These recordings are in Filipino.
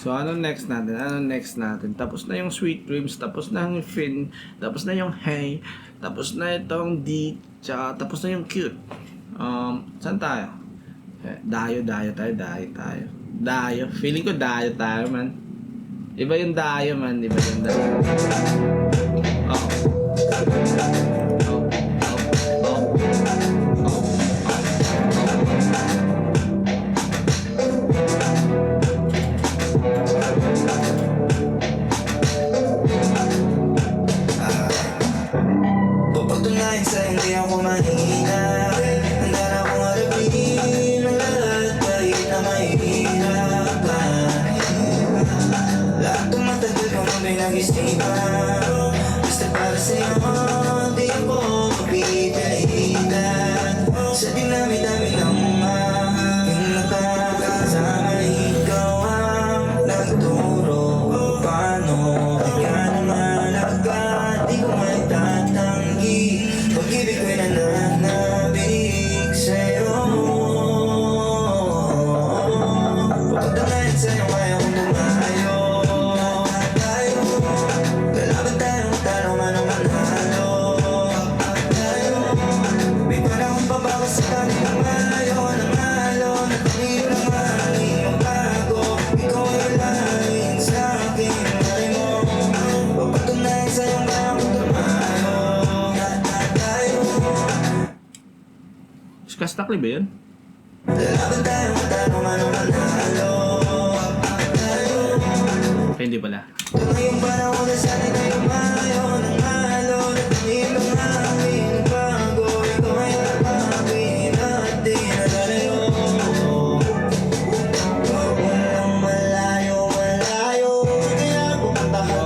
So, ano next natin? Ano next natin? Tapos na yung sweet dreams, tapos na yung fin, tapos na yung hey, tapos na itong D, tsaka tapos na yung cute. Saan tayo? Dayo tayo, dayo tayo. Dayo. Feeling ko dayo tayo, man. Iba yung dayo, man. Iba yung dayo. Oh. Pupatunayan sa hindi ako mahina. Handa na akong harapin ang lahat kahit na mahirapan. Lahat tumatagal kung may nag-isipan. Basta para sa'yo, di ako mapipilitan. Sa dinami-dami ng mga nakakasama, ikaw ang nagturo kung paano ka naman agad. Di ko may tatanggi, pag-ibig ko'y nananabik sa'yo. Pagpatunayan sa'yo kaya kong lumayo. Kailangan tayong matalo man ang manalo. May panahon pa ba sa kami ng malayo, ng malo, na tumira ng hangin ng bago. Ikaw ay lain sa akin, mali mo. Pagpatunayan sa'yo kaya kong lumayo. Skastakli ba yun? Kailangan tayong matalo man ang manalo. Hindi pala. Tumayong panahon na sana'y tayo mayo ng malo, na tumira ng hangin ng bago. Ikaw ay nagpapin at di nalalayo. Walang malayo, kaya pupuntahan ko.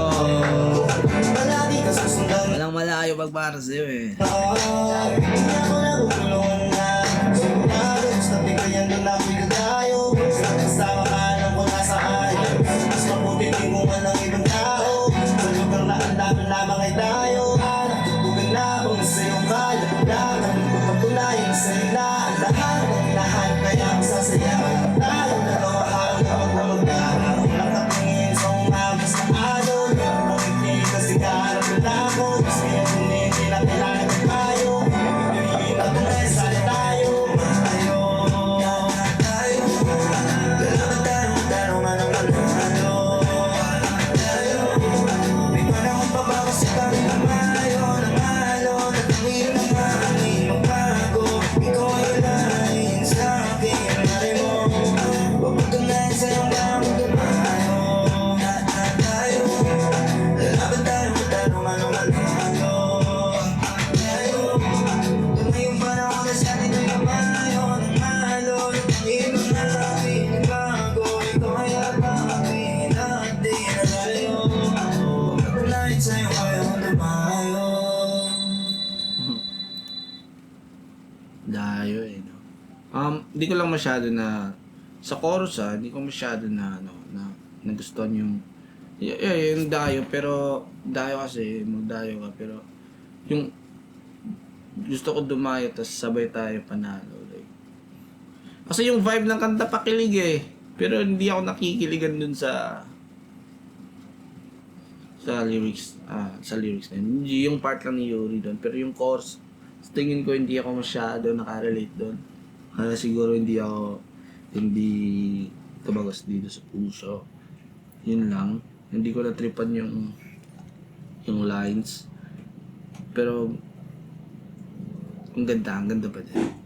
Palagi ka susundan. Walang malayo pagpara sa'yo eh. Hindi ako nagugulungan na. Sunado, gusto bigyan doon na tayo. Kasama ka, alam ko nasaan. Mas mabuti di mo man ang ibang tao. Sa lugar na ang dami lamang ay tayo. Natutugan na kung nasa iyong kaya. Lagan ko patunayan sa'yo na ang lahat ng lahat. Kaya ang sasaya tayo dalawa hanggang magmamagana. Kung nakatingin sa umagas ng araw, ang ngiti kasi kaharap na ako. Gusto yung hindi na kailangan ng tayo. Patunayan sana tayo, mayo. Kailangan tayong matalo man ang manalo. May panahon pa ba kasi kami ng mayo, ng malo, na tumira ng hangin magbago. Ikaw ay lain sa akin, mali mo. Pagpatunayan sa'yo lang ang tumayo. Kailangan tayong matalo man ang manalo. Tumayong panahon na sana'y tayo mayo, ng malo, na tumira ng hangin magbago. Ikaw ay nagpapin at di nalalayo. Pagpatunayan sa'yo kaya kong lumayo. Dayo eh, no? Hindi ko lang masyado na sa chorus hindi ko masyado na nagustuhan yung dayo, pero dayo kasi magdayo ka, pero yung gusto ko dumayo tas sabay tayo panalo, like. Kasi yung vibe ng kanta pakilig eh, pero hindi ako nakikiligan dun sa lyrics, sa lyrics na yun. Yung part lang ni Yuri doon, pero yung chorus, sa tingin ko hindi ako masyado nakarelate doon. Kaya siguro hindi tumagos dito sa puso. Yun lang. Hindi ko natripan yung lines. Pero ang ganda pa din.